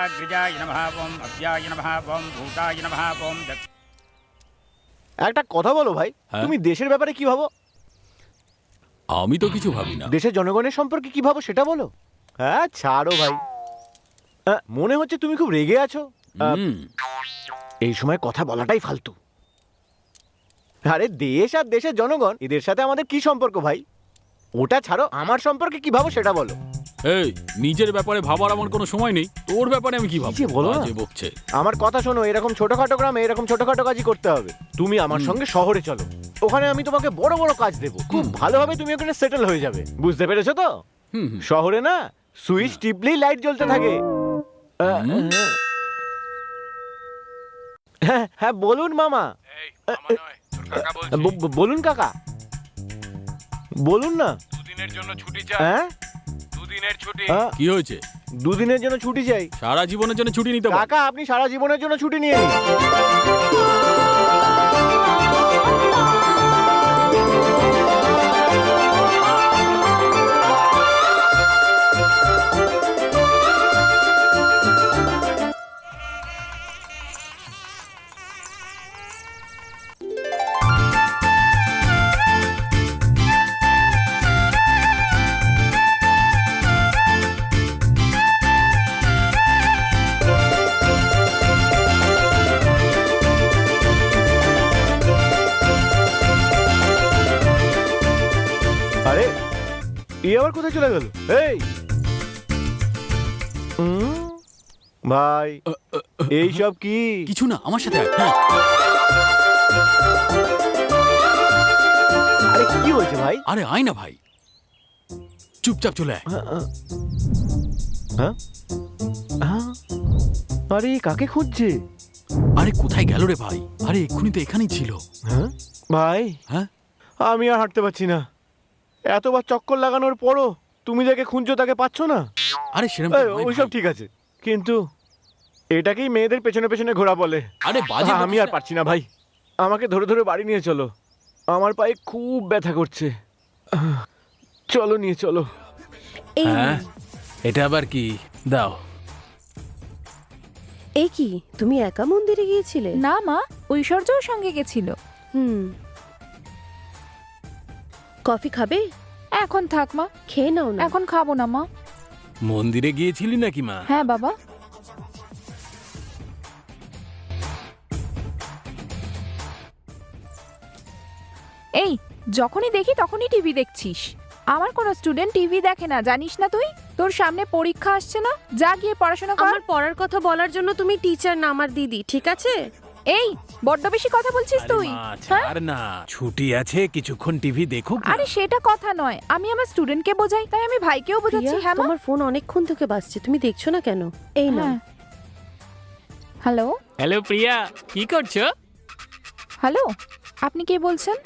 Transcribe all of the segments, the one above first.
জ্যেষ্ঠাগ্রজায় নমঃ ওম অব্যায় নমঃ ওম ভূতায় নমঃ ওম। একটা কথা বলো ভাই, হ্যাঁ? তুমি দেশের ব্যাপারে কি ভাবো? আমি তো কিছু ভাবি না। দেশের জনগণের সম্পর্কে কি ভাবো সেটা বলো। হ্যাঁ ছাড়ো ভাই, মনে হচ্ছে তুমি খুব রেগে আছো। হুম, এই সময় কথা বলাটাই ফালতু। আরে দেশ আর দেশের জনগণ এদের সাথে আমাদের কি সম্পর্ক ভাই? ওটা ছাড়ো, আমার সম্পর্কে কি ভাবো সেটা বলো। এই নিজের ব্যাপারে ভাবার আমার কোনো সময় নেই, তোর ব্যাপারে আমি কি কি ভাববো? যে বলো না। বাজে বকছে। আমার কথা শোনো, এরকম ছোটখাটো গ্রামে এরকম ছোটখাটো কাজই করতে হবে। তুমি আমার সঙ্গে শহরে চলো, ওখানে আমি তোমাকে বড় বড় কাজ দেবো, খুব ভালোভাবে তুমি ওখানে সেটেল হয়ে যাবে। বুঝতে পেরেছো তো? হুম হুম। শহরে না সুইচ টিপলেই লাইট জ্বলতে থাকে। হ্যাঁ হ্যাঁ বলুন মামা। বলুন কাকা, বলুন না। দুদিনের জন্য ছুটি চাই। হ্যাঁ দুদিনের ছুটি। কি হয়েছে? দুদিনের জন্য ছুটি চাই। সারা জীবনের জন্য ছুটি নিতে পার। কাকা আপনি সারা জীবনের জন্য ছুটি নিয়ে নিন। আরে এ আবার কোথায় চলে গেল? এই ভাই এই সব কি? কিছু না, আমার সাথে আয়। হ্যাঁ। আরে কি হয়েছে ভাই? আরে আয় না ভাই, চুপচাপ চলে আয়। হ্যাঁ? হ্যাঁ? আরে কাকে খুঁজছে? আরে কোথায় গেল রে ভাই? আরে এক্ষুনি তো এখানেই ছিল। হ্যাঁ ভাই, হ্যাঁ, আমি আর হাঁটতে পারছি না। এতবার চক্কর লাগানোর পরও তুমি যাকে খুঁজছো তাকে পাচ্ছ না? আরে সেরকম ওইসব ঠিক আছে, কিন্তু এটাকেই মেয়েদের পেছনে পেছনে ঘোরা বলে। আরে বাজে আমি আর পারছি না ভাই, আমাকে ধরে ধরে বাড়ি নিয়ে চলো। আমার পায়ে খুব ব্যথা করছে। চলো নিয়ে চলো। এই হ্যাঁ, এটা আবার কি? দাও। এই কি তুমি একা মন্দিরে গিয়েছিলে? না মা, ঐশ্বর্যও সঙ্গে গেছিল। হুম, কফি খাবে? এখন থাক মা, খেয়ে নাও না। এখন খাবো না মা। মন্দিরে গিয়েছিলি নাকি মা? হ্যাঁ বাবা। এই যখনই দেখি তখনই টিভি দেখছিস। আমার কোনো স্টুডেন্ট টিভি দেখে না, জানিস না তুই? তোর সামনে পরীক্ষা আসছে না, যা গিয়ে পড়াশোনা কর। আমার পড়ার কথা বলার জন্য তুমি টিচার না আমার দিদি, ঠিক আছে? এই বড্ড বেশি কথা বলছিস আরে তুই। মা, হ্যাঁ? ছাড় না, ছুটি আছে, কিছুক্ষণ টিভি দেখুক না। আরে সেটা কথা নয়, আমি আমার স্টুডেন্টকে বোঝাই, তাই আমি ভাইকেও বোঝাচ্ছি। প্রিয়া, হ্যাঁ মা। তোমার ফোন অনেকক্ষণ থেকে বাজছে, তুমি দেখছো না কেন? এই না। হ্যাঁ। হ্যালো হ্যালো প্রিয়া, কি করছো? হ্যালো, আপনি কে বলছেন?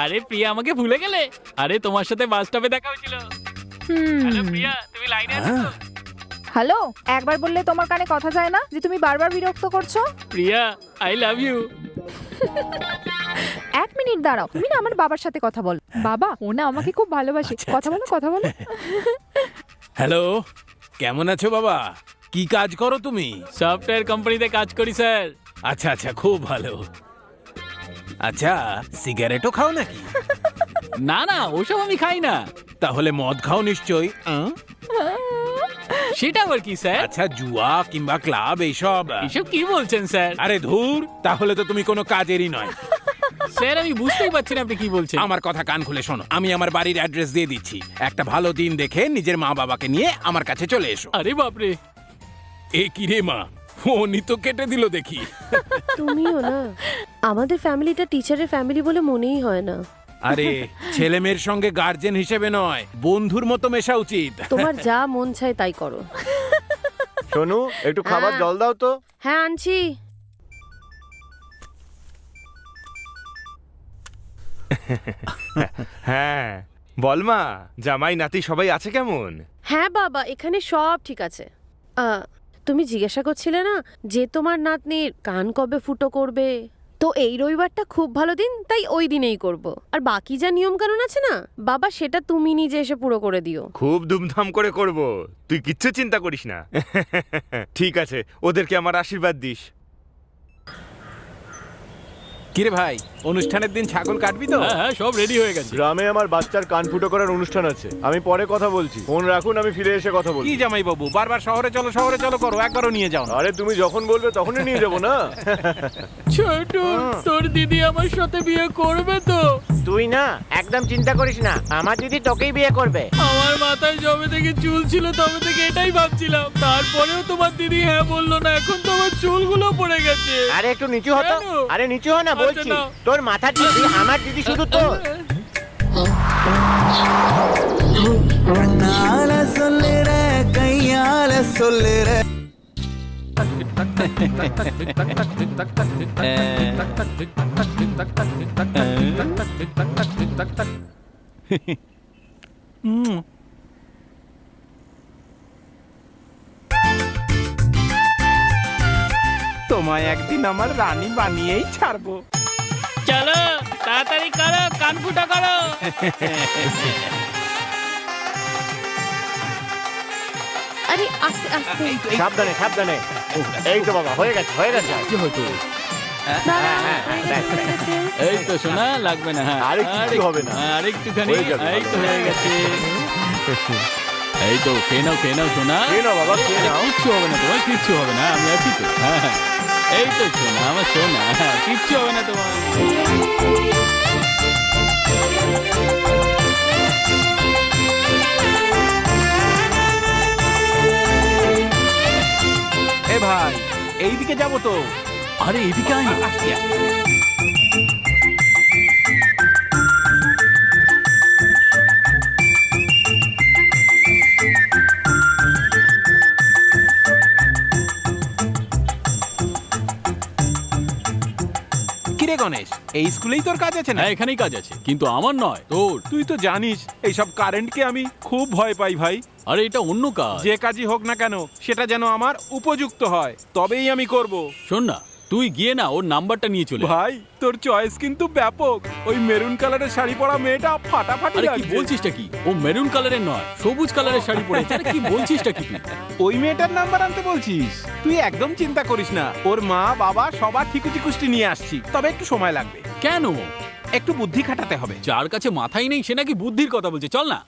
আরে প্রিয়া, আমাকে ভুলে গেলে? আরে তোমার সাথে বাস স্টপে দেখা হয়েছিল। হ্যালো প্রিয়া, তুমি লাইনে আছো তো? হ্যালো, একবার বললে তোমার কানে কথা যায় না যে তুমি বারবার বিরক্ত করছো? প্রিয়া, আই লাভ ইউ। এক মিনিট দাঁড়াও, তুমি না আমার বাবার সাথে কথা বল। বাবা, ও না আমাকে খুব ভালোবাসে। আচ্ছা, কথা বলো, কথা বলো। হ্যালো, কেমন আছো বাবা? কি কাজ করো তুমি? সফটওয়্যার কোম্পানিতে কাজ করি স্যার। আচ্ছা আচ্ছা, খুব ভালো। আচ্ছা, সিগারেটও খাও নাকি? না না, ওসব আমি খাই না। তাহলে মদ খাও নিশ্চয়ই। সেটা আবার কি স্যার? আচ্ছা, জুয়া কিংবা ক্লাব এইসব? এসব কি বলছেন স্যার? আরে ধুর, তাহলে তো তুমি কোনো কাজেরই নয়। স্যার আমি বুঝতেই পারছি না আপনি কি বলছেন। আমার কথা কান খুলে শোনো, আমি আমার বাড়ির অ্যাড্রেস দিয়ে দিচ্ছি। একটা ভালো দিন দেখে নিজের মা বাবাকে নিয়ে আমার কাছে চলে এসো। আরে বাপরে, এ কি রে মা, ফোনই তো কেটে দিল দেখি। তুমিও না, আমাদের ফ্যামিলিটা টিচারের ফ্যামিলি বলে মনেই হয় না। আরে ছেলে মেয়ের সঙ্গে গার্জেন হিসেবে নয়, বন্ধুর মতো মেশা উচিত। তোমার যা মন চায় তাই করো। শোনু, একটু খাবার হ্যাঁ। জল দাও তো। হ্যাঁ আনছি। হ্যাঁ বল মা, জামাই নাতি সবাই আছে কেমন? হ্যাঁ বাবা, এখানে সব ঠিক আছে। তুমি জিজ্ঞাসা করছিলে না যে তোমার নাতনির কান কবে ফুটো করবে, তো এই রবিবারটা খুব ভালো দিন, তাই ওই দিনেই করব। আর বাকি যা নিয়ম কানুন আছে না বাবা, সেটা তুমি নিজে এসে পুরো করে দিও। খুব ধুমধাম করে করব, তুই কিচ্ছু চিন্তা করিস না। ঠিক আছে, ওদেরকে আমার আশীর্বাদ দিস। কিরে ভাই, অনুষ্ঠানের দিন ছাগল কাটবি তো? হ্যাঁ হ্যাঁ, সব রেডি হয়ে গেছে। গ্রামে আমার বাচ্চার কান ফুটো করার অনুষ্ঠান আছে, আমি পরে কথা বলছি। ফোন রাখুন, আমি ফিরে এসে কথা কি বলছি। জামাই বাবু, বারবার শহরে চলো করো, একবারও নিয়ে যাও না। আরে তুমি যখন বলবে তখনই নিয়ে যাবো না। ছোট, তোর দিদি আমার সাথে বিয়ে করবে তো? তুই না একদম চিন্তা করিস না, আমার দিদি তোকেই বিয়ে করবে। আমার মাথায় যবে থেকে চুল ছিল তবে থেকে এটাই ভাবছিলাম, তারপরেও তোমার দিদি হ্যাঁ বললো না। এখন তো আমার চুলগুলো পড়ে গেছে। আরে একটু নিচু হতো। কেন? আরে নিচু হ না বলছি। আচ্ছা, না। তোর মাথা দিদি, আমার দিদি শুধু তোর। கண்ணால சொல்லுற கையால சொல்லுற তোমায় একদিন আমার রানী বানিয়েই ছাড়বো। চলো তাড়াতাড়ি করো, কান ফুটা করো। আরে আস্তে আস্তে। সাবধানে সাবধানে। এই তো বাবা, হয়ে গেছে হয়ে গেছে। কি হয়তো? দাঁড়া, হয়ে গেছে, হয়ে গেছে। এই তো শোনা, লাগবে না। হ্যাঁ, আরে কিচ্ছু হবে না। আর একটুখানি। হয়ে যাবে, এই তো হয়ে গেছে। এই তো খেয়ে নাও শোনা। খেয়ে নাও বাবা, খেয়ে নাও। কিচ্ছু হবে না তোমার, কিচ্ছু হবে না, আমি আছি তো। হ্যাঁ হ্যাঁ, এই তো শোনা, আমার শোনা, হ্যাঁ, কিচ্ছু হবে না তোমার। এ ভাই, এইদিকে যাবো তো। আরে এদিকে আয় না। আসছি। কিরে গণেশ, এই স্কুলেই তোর কাজ আছে না? হ্যাঁ, এখানেই কাজ আছে, কিন্তু আমার নয়, তোর। তুই তো জানিস এইসব কারেন্টকে আমি খুব ভয় পাই ভাই। আরে এটা অন্য কাজ। যে কাজই হোক না কেন সেটা যেন আমার উপযুক্ত হয়, তবেই আমি করব। শোন না, তুই গিয়ে না ওর নাম্বারটা নিয়ে চলে আয়। ভাই, তোর চয়েস কিন্তু ব্যাপক। ওই মেরুন কালারের শাড়ি পরা মেয়েটা ফাটাফাটি আরে কি লাগছে। বলছিসটা কি? ও মেরুন কালারের নয়, সবুজ কালারের শাড়ি পরেছে। আরে কি বলছিসটা কি তুই? ওই মেয়েটার নাম্বার আনতে বলছিস? তুই একদম চিন্তা করিস না, ওর মা বাবা সবার ঠিকুচিকুষ্টি নিয়ে আসছি, তবে একটু সময় লাগবে। কেন? একটু বুদ্ধি খাটাতে হবে। যার কাছে মাথাই নেই সে নাকি বুদ্ধির কথা বলছে। চল না।